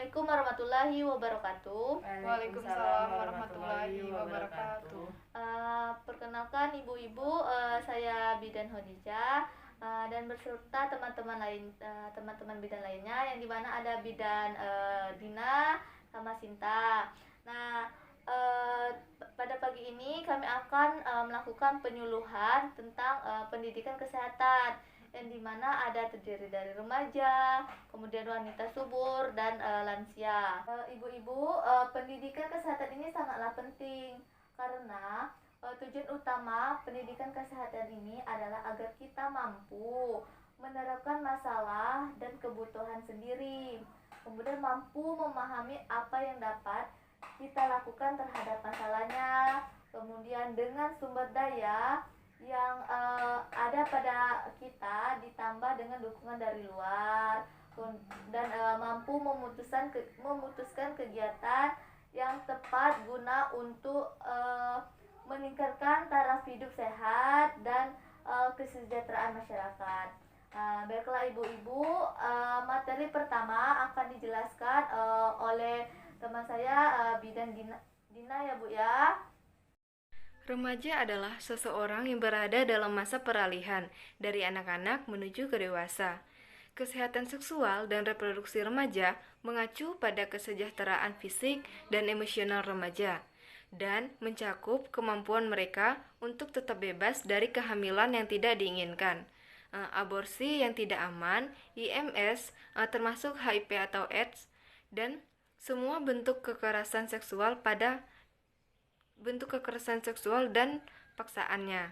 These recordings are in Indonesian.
Assalamualaikum warahmatullahi wabarakatuh. Waalaikumsalam warahmatullahi wabarakatuh. Perkenalkan ibu-ibu, saya Bidan Khadijah, dan beserta teman-teman bidan lainnya, yang dimana ada Bidan Dina sama Sinta. Nah, pada pagi ini kami akan melakukan penyuluhan tentang pendidikan kesehatan, yang dimana ada terdiri dari remaja, kemudian wanita subur, dan lansia. Ibu-ibu, pendidikan kesehatan ini sangatlah penting karena tujuan utama pendidikan kesehatan ini adalah agar kita mampu menerapkan masalah dan kebutuhan sendiri, kemudian mampu memahami apa yang dapat kita lakukan terhadap masalahnya, kemudian dengan sumber daya yang ada pada kita ditambah dengan dukungan dari luar, dan mampu memutuskan kegiatan yang tepat guna untuk meningkatkan taraf hidup sehat dan kesejahteraan masyarakat. Baiklah ibu-ibu, materi pertama akan dijelaskan oleh teman saya, Bidan Dina ya Bu ya. Remaja adalah seseorang yang berada dalam masa peralihan dari anak-anak menuju ke dewasa. Kesehatan seksual dan reproduksi remaja mengacu pada kesejahteraan fisik dan emosional remaja dan mencakup kemampuan mereka untuk tetap bebas dari kehamilan yang tidak diinginkan, aborsi yang tidak aman, IMS, termasuk HIV atau AIDS, dan semua bentuk kekerasan seksual dan paksaannya.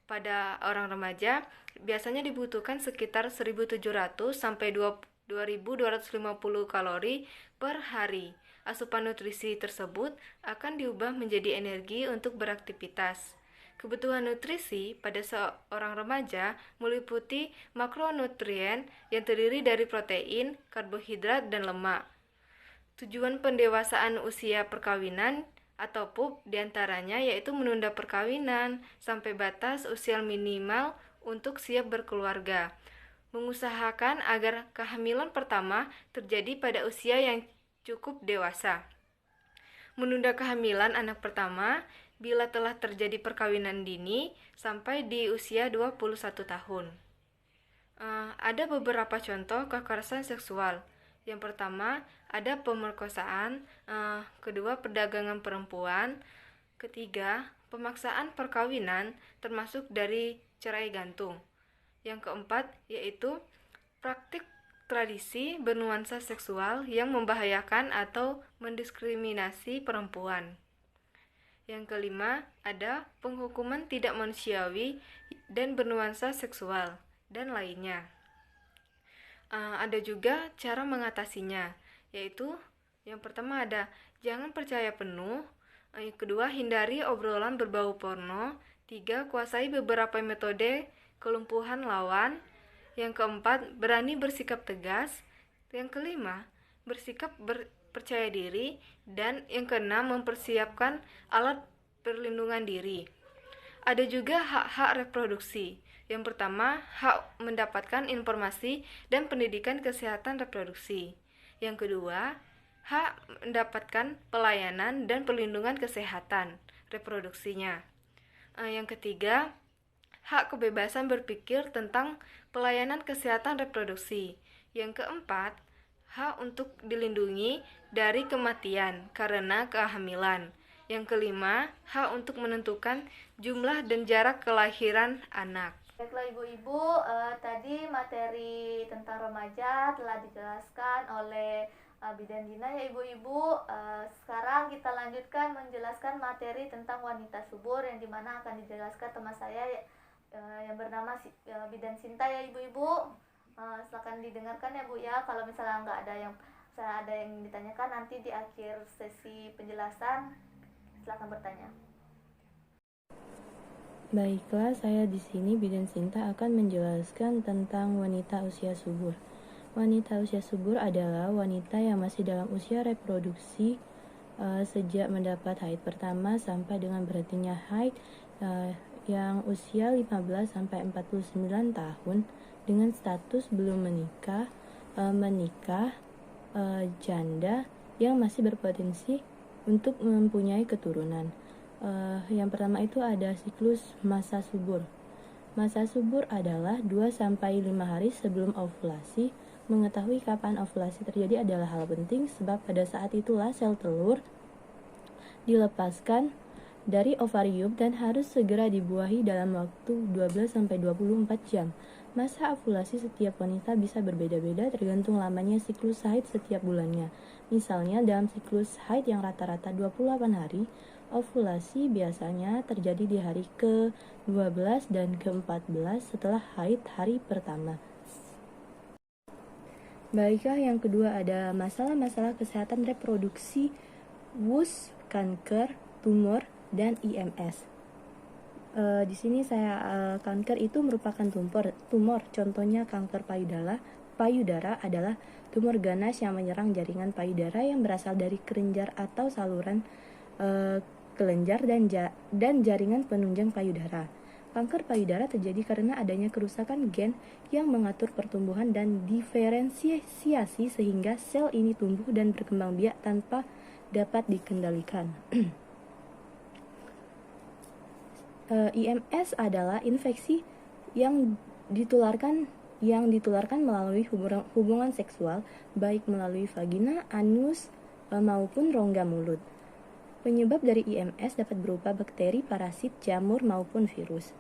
Pada orang remaja biasanya dibutuhkan sekitar 1.700 sampai 2.250 kalori per hari. Asupan nutrisi tersebut akan diubah menjadi energi untuk beraktivitas. Kebutuhan nutrisi pada seorang remaja meliputi makronutrien yang terdiri dari protein, karbohidrat, dan lemak. Tujuan pendewasaan usia perkawinan atau PUP diantaranya yaitu menunda perkawinan sampai batas usia minimal untuk siap berkeluarga, mengusahakan agar kehamilan pertama terjadi pada usia yang cukup dewasa, menunda kehamilan anak pertama bila telah terjadi perkawinan dini sampai di usia 21 tahun. Ada beberapa contoh kekerasan seksual. Yang pertama, ada pemerkosaan, kedua perdagangan perempuan, ketiga pemaksaan perkawinan termasuk dari cerai gantung. Yang keempat yaitu praktik tradisi bernuansa seksual yang membahayakan atau mendiskriminasi perempuan. Yang kelima, ada penghukuman tidak manusiawi dan bernuansa seksual, dan lainnya. Ada juga cara mengatasinya, yaitu yang pertama ada jangan percaya penuh, yang kedua hindari obrolan berbau porno, tiga kuasai beberapa metode kelumpuhan lawan, yang keempat berani bersikap tegas, yang kelima bersikap percaya diri, dan yang keenam mempersiapkan alat perlindungan diri. Ada juga hak-hak reproduksi. Yang pertama, hak mendapatkan informasi dan pendidikan kesehatan reproduksi. Yang kedua, hak mendapatkan pelayanan dan perlindungan kesehatan reproduksinya. Yang ketiga, hak kebebasan berpikir tentang pelayanan kesehatan reproduksi. Yang keempat, hak untuk dilindungi dari kematian karena kehamilan. Yang kelima, hak untuk menentukan jumlah dan jarak kelahiran anak. Baiklah ibu-ibu, tadi materi tentang remaja telah dijelaskan oleh Bidan Dina ya ibu-ibu. Sekarang kita lanjutkan menjelaskan materi tentang wanita subur, yang dimana akan dijelaskan teman saya yang bernama Bidan Sinta ya ibu-ibu. Silakan didengarkan ya Bu ya. Kalau misalnya ada yang ditanyakan nanti di akhir sesi penjelasan, silakan bertanya. Baiklah, saya di sini Bidan Sinta akan menjelaskan tentang wanita usia subur. Wanita usia subur adalah wanita yang masih dalam usia reproduksi sejak mendapat haid pertama sampai dengan berhentinya haid, yang usia 15 sampai 49 tahun dengan status belum menikah, menikah, janda yang masih berpotensi untuk mempunyai keturunan. Yang pertama itu ada siklus masa subur. Masa subur adalah 2-5 hari sebelum ovulasi. Mengetahui kapan ovulasi terjadi adalah hal penting sebab pada saat itulah sel telur dilepaskan dari ovarium dan harus segera dibuahi dalam waktu 12-24 jam. Masa ovulasi setiap wanita bisa berbeda-beda tergantung lamanya siklus haid setiap bulannya. Misalnya dalam siklus haid yang rata-rata 28 hari, ovulasi biasanya terjadi di hari ke-12 dan ke-14 setelah haid hari pertama. Baiklah, yang kedua ada masalah-masalah kesehatan reproduksi, WUS, kanker, tumor, dan IMS. Di sini kanker itu merupakan tumor. Contohnya kanker payudara adalah tumor ganas yang menyerang jaringan payudara yang berasal dari kelenjar atau saluran kelenjar dan jaringan penunjang payudara. Kanker payudara terjadi karena adanya kerusakan gen yang mengatur pertumbuhan dan diferensiasi sehingga sel ini tumbuh dan berkembang biak tanpa dapat dikendalikan. IMS adalah infeksi yang ditularkan melalui hubungan seksual, baik melalui vagina, anus, maupun rongga mulut. Penyebab dari IMS dapat berupa bakteri, parasit, jamur, maupun virus.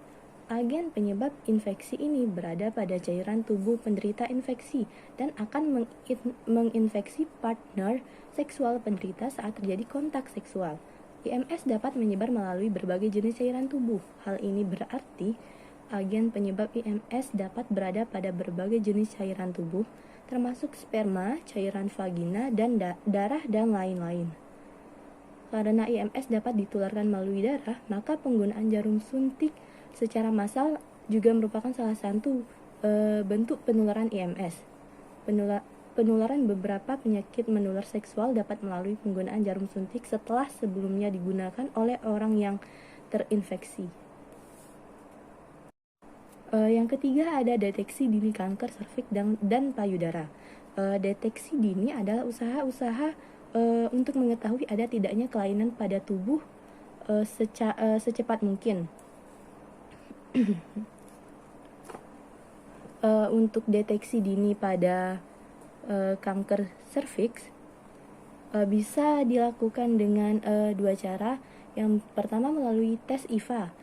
Agen penyebab infeksi ini berada pada cairan tubuh penderita infeksi dan akan menginfeksi partner seksual penderita saat terjadi kontak seksual. IMS dapat menyebar melalui berbagai jenis cairan tubuh. Hal ini berarti agen penyebab IMS dapat berada pada berbagai jenis cairan tubuh, termasuk sperma, cairan vagina, dan darah, dan lain-lain. Karena IMS dapat ditularkan melalui darah, maka penggunaan jarum suntik secara massal juga merupakan salah satu bentuk penularan IMS. Penularan beberapa penyakit menular seksual dapat melalui penggunaan jarum suntik setelah sebelumnya digunakan oleh orang yang terinfeksi. Yang ketiga ada deteksi dini kanker serviks dan payudara. Deteksi dini adalah usaha-usaha untuk mengetahui ada tidaknya kelainan pada tubuh secepat mungkin. Untuk deteksi dini pada kanker serviks bisa dilakukan dengan dua cara. Yang pertama melalui tes IVA,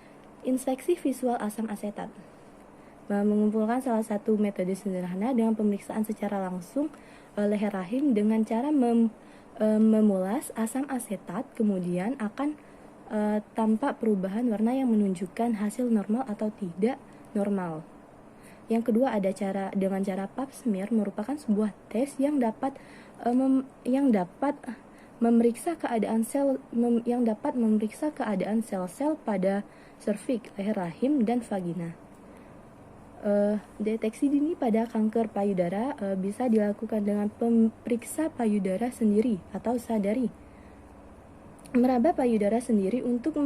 inspeksi visual asam asetat. Mengumpulkan salah satu metode sederhana dengan pemeriksaan secara langsung leher rahim dengan cara memulas asam asetat, kemudian akan tampak perubahan warna yang menunjukkan hasil normal atau tidak normal. Yang kedua ada dengan cara pap smear, merupakan sebuah tes yang dapat memeriksa keadaan sel-sel pada serviks, leher rahim, dan vagina. Deteksi dini pada kanker payudara bisa dilakukan dengan pemeriksa payudara sendiri atau sadari. Meraba payudara sendiri untuk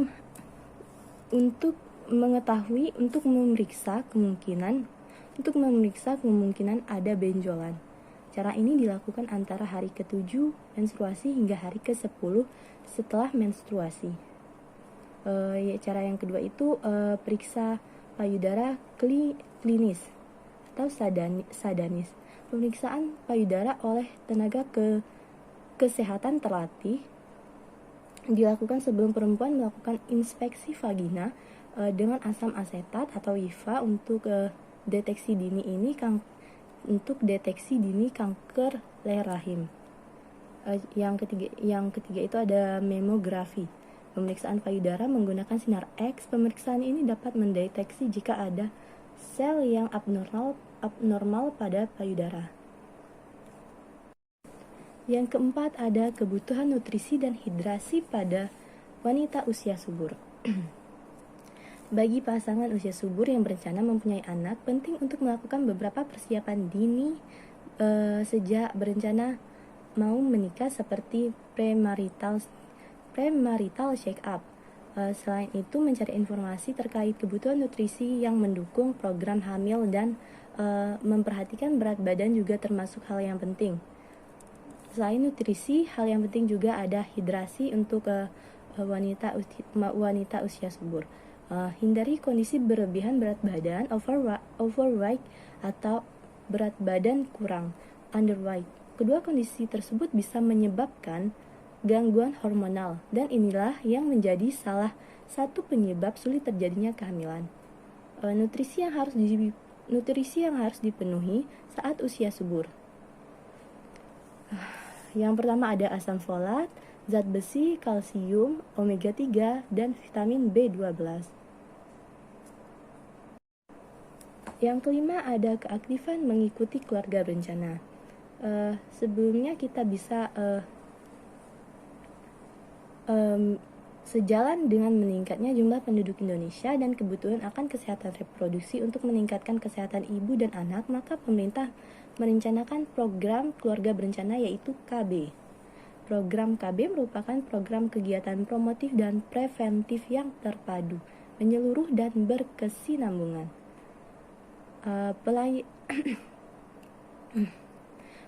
memeriksa kemungkinan ada benjolan. Cara ini dilakukan antara hari ke-7 menstruasi hingga hari ke-10 setelah menstruasi. Cara yang kedua itu periksa payudara klinis atau sadanis. Pemeriksaan payudara oleh tenaga kesehatan terlatih dilakukan sebelum perempuan melakukan inspeksi vagina dengan asam asetat atau IVA untuk deteksi dini kanker leher rahim. Yang ketiga itu ada mamografi. Pemeriksaan payudara menggunakan sinar X. Pemeriksaan ini dapat mendeteksi jika ada sel yang abnormal pada payudara. Yang keempat ada kebutuhan nutrisi dan hidrasi pada wanita usia subur. Bagi pasangan usia subur yang berencana mempunyai anak, penting untuk melakukan beberapa persiapan dini sejak berencana mau menikah seperti premarital check-up. Selain itu, mencari informasi terkait kebutuhan nutrisi yang mendukung program hamil dan memperhatikan berat badan juga termasuk hal yang penting. Selain nutrisi, hal yang penting juga ada hidrasi untuk wanita usia subur. Hindari kondisi berlebihan berat badan, overweight atau berat badan kurang, underweight. Kedua kondisi tersebut bisa menyebabkan gangguan hormonal, dan inilah yang menjadi salah satu penyebab sulit terjadinya kehamilan. Nutrisi yang harus dipenuhi saat usia subur. Yang pertama ada asam folat, zat besi, kalsium, omega 3, dan vitamin B12. Yang kelima ada keaktifan mengikuti keluarga berencana. Sebelumnya kita bisa sejalan dengan meningkatnya jumlah penduduk Indonesia dan kebutuhan akan kesehatan reproduksi untuk meningkatkan kesehatan ibu dan anak, maka pemerintah merencanakan program keluarga berencana yaitu KB. Program KB merupakan program kegiatan promotif dan preventif yang terpadu, menyeluruh dan berkesinambungan.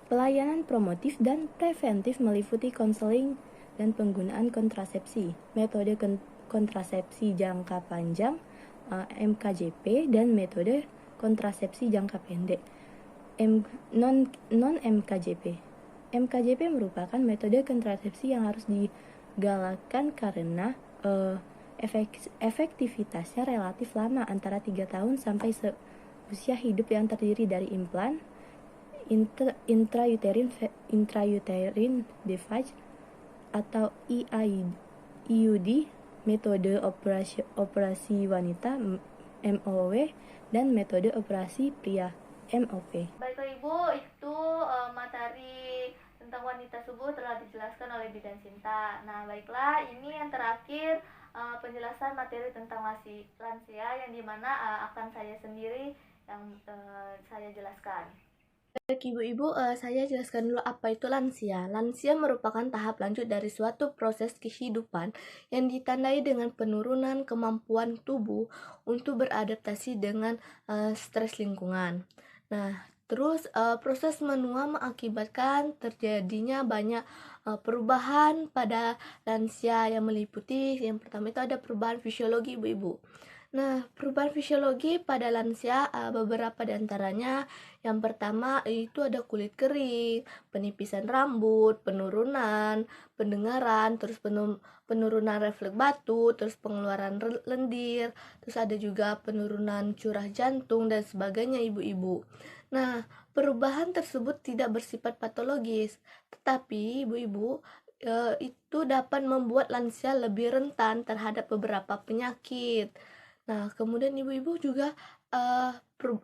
Pelayanan promotif dan preventif meliputi konseling dan penggunaan kontrasepsi, metode kontrasepsi jangka panjang MKJP dan metode kontrasepsi jangka pendek non-MKJP. MKJP merupakan metode kontrasepsi yang harus digalakkan karena efektivitasnya relatif lama, antara 3 tahun sampai usia hidup, yang terdiri dari implan, intrauterine device atau IUD, metode operasi wanita MOW, dan metode operasi pria MOP. Baiklah Ibu, itu materi tentang wanita subur telah dijelaskan oleh Bidan Sinta. Nah baiklah, ini yang terakhir penjelasan materi tentang lansia yang dimana akan saya sendiri yang saya jelaskan. Baik Ibu-Ibu, saya jelaskan dulu apa itu lansia. Lansia merupakan tahap lanjut dari suatu proses kehidupan yang ditandai dengan penurunan kemampuan tubuh untuk beradaptasi dengan stres lingkungan. Nah, terus proses menua mengakibatkan terjadinya banyak perubahan pada lansia yang meliputi, yang pertama itu ada perubahan fisiologi Ibu-Ibu. Nah, perubahan fisiologi pada lansia beberapa diantaranya. Yang pertama itu ada kulit kering, penipisan rambut, penurunan pendengaran, terus penurunan refleks batu, terus pengeluaran lendir, terus ada juga penurunan curah jantung dan sebagainya Ibu-Ibu. Nah, perubahan tersebut tidak bersifat patologis, tetapi Ibu-Ibu itu dapat membuat lansia lebih rentan terhadap beberapa penyakit. Nah, kemudian Ibu-Ibu juga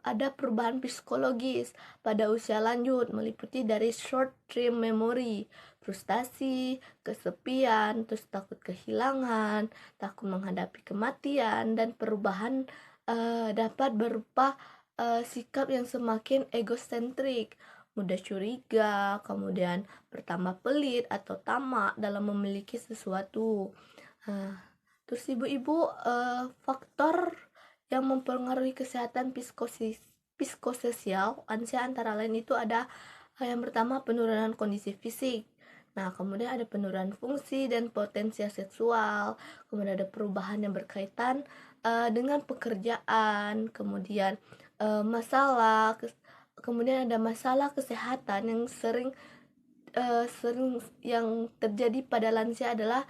ada perubahan psikologis pada usia lanjut, meliputi dari short term memory, frustasi, kesepian, terus takut kehilangan, takut menghadapi kematian, dan perubahan dapat berupa sikap yang semakin egosentrik, mudah curiga, kemudian bertambah pelit atau tamak dalam memiliki sesuatu. Terus Ibu-Ibu, faktor yang mempengaruhi kesehatan psikososial lansia antara lain itu ada yang pertama penurunan kondisi fisik. Nah, kemudian ada penurunan fungsi dan potensial seksual, kemudian ada perubahan yang berkaitan dengan pekerjaan, kemudian kemudian ada masalah kesehatan yang sering yang terjadi pada lansia adalah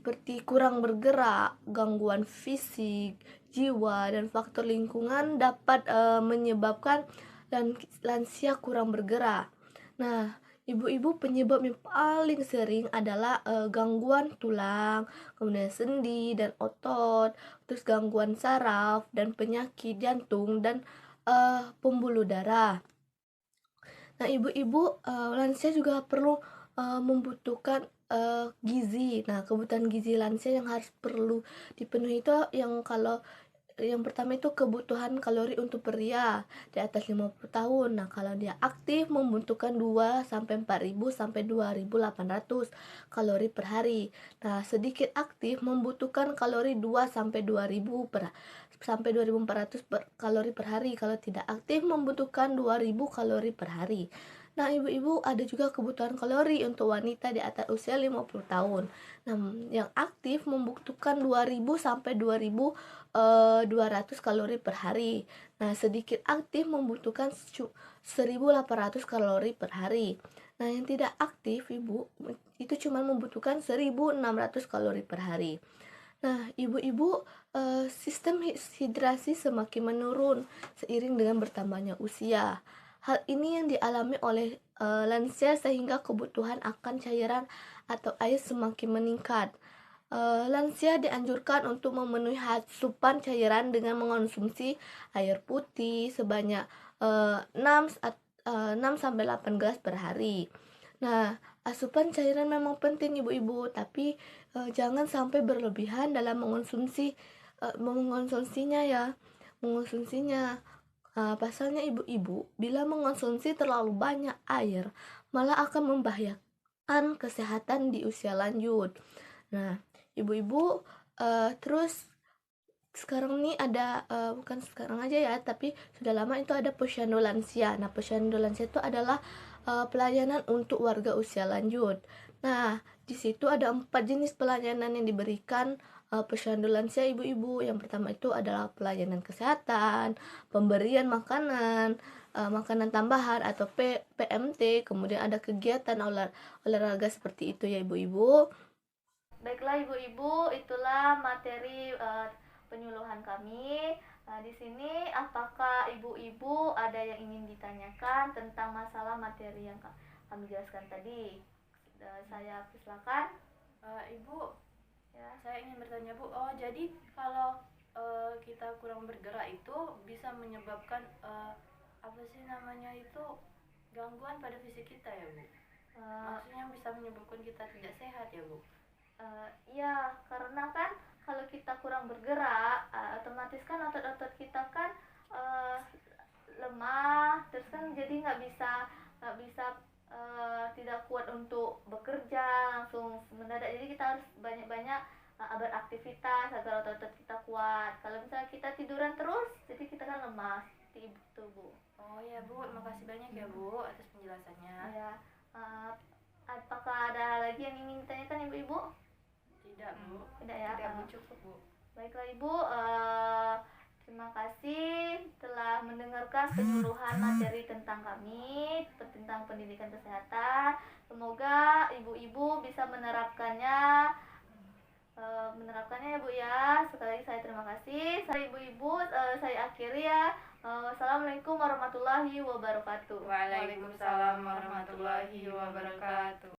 seperti kurang bergerak, gangguan fisik, jiwa, dan faktor lingkungan dapat menyebabkan lansia kurang bergerak. Nah, Ibu-Ibu, penyebab yang paling sering adalah gangguan tulang, kemudian sendi dan otot, terus gangguan saraf dan penyakit jantung dan pembuluh darah. Nah, Ibu-Ibu, lansia juga perlu membutuhkan gizi. Nah, kebutuhan gizi lansia yang harus perlu dipenuhi itu yang pertama itu kebutuhan kalori untuk pria di atas 50 tahun. Nah, kalau dia aktif membutuhkan 2 sampai 4.000 sampai 2.800 kalori per hari. Nah, sedikit aktif membutuhkan kalori 2 sampai 2.400 kalori per hari. Kalau tidak aktif membutuhkan 2.000 kalori per hari. Nah, ibu-ibu ada juga kebutuhan kalori untuk wanita di atas usia 50 tahun. Nah, yang aktif membutuhkan 2000 sampai 2200 kalori per hari. Nah, sedikit aktif membutuhkan 1800 kalori per hari. Nah, yang tidak aktif, Ibu, itu cuma membutuhkan 1600 kalori per hari. Nah, ibu-ibu, sistem hidrasi semakin menurun seiring dengan bertambahnya usia. Hal ini yang dialami oleh lansia sehingga kebutuhan akan cairan atau air semakin meningkat. Lansia dianjurkan untuk memenuhi asupan cairan dengan mengonsumsi air putih sebanyak 6 sampai 8 gelas per hari. Nah, asupan cairan memang penting ibu-ibu, tapi jangan sampai berlebihan dalam mengonsumsinya ya. Mengonsumsinya. Pasalnya ibu-ibu, bila mengonsumsi terlalu banyak air, malah akan membahayakan kesehatan di usia lanjut. Nah, ibu-ibu, terus sekarang ini ada, bukan sekarang aja ya, tapi sudah lama itu ada posyandu lansia. Nah, posyandu lansia itu adalah pelayanan untuk warga usia lanjut. Nah, di situ ada 4 jenis pelayanan yang diberikan posyandu lansia ibu-ibu. Yang pertama itu adalah pelayanan kesehatan, pemberian makanan, makanan tambahan atau PMT, kemudian ada kegiatan olahraga seperti itu ya ibu-ibu. Baiklah ibu-ibu, itulah materi penyuluhan kami. Di sini apakah ibu-ibu ada yang ingin ditanyakan tentang masalah materi yang kami jelaskan tadi? Saya silakan. Ibu, Ya. saya ingin bertanya Bu, jadi kalau kita kurang bergerak itu bisa menyebabkan apa sih namanya itu gangguan pada fisik kita ya Bu? Maksudnya bisa menyebabkan kita tidak sehat ya Bu? Ya, karena kan kalau kita kurang bergerak, otomatis kan otot-otot kita kan lemah, terus kan jadi nggak bisa tidak kuat untuk bekerja langsung mendadak. Jadi kita harus banyak-banyak beraktivitas agar otot-otot kita kuat. Kalau misalnya kita tiduran terus, jadi kita kan lemah seperti itu Bu. Oh ya Bu, makasih banyak ya Bu atas penjelasannya. Ya, apakah ada lagi yang ingin ditanyakan ibu-ibu? Tidak Bu. Tidak ya. Tidak Bu, cukup Bu. Baiklah ibu, terima kasih telah mendengarkan penyuluhan materi tentang kami tentang pendidikan kesehatan. Semoga ibu-ibu bisa menerapkannya ya Bu ya. Sekali lagi saya terima kasih. Saya ibu-ibu, saya akhiri ya. Wassalamualaikum warahmatullahi wabarakatuh. Waalaikumsalam warahmatullahi wabarakatuh.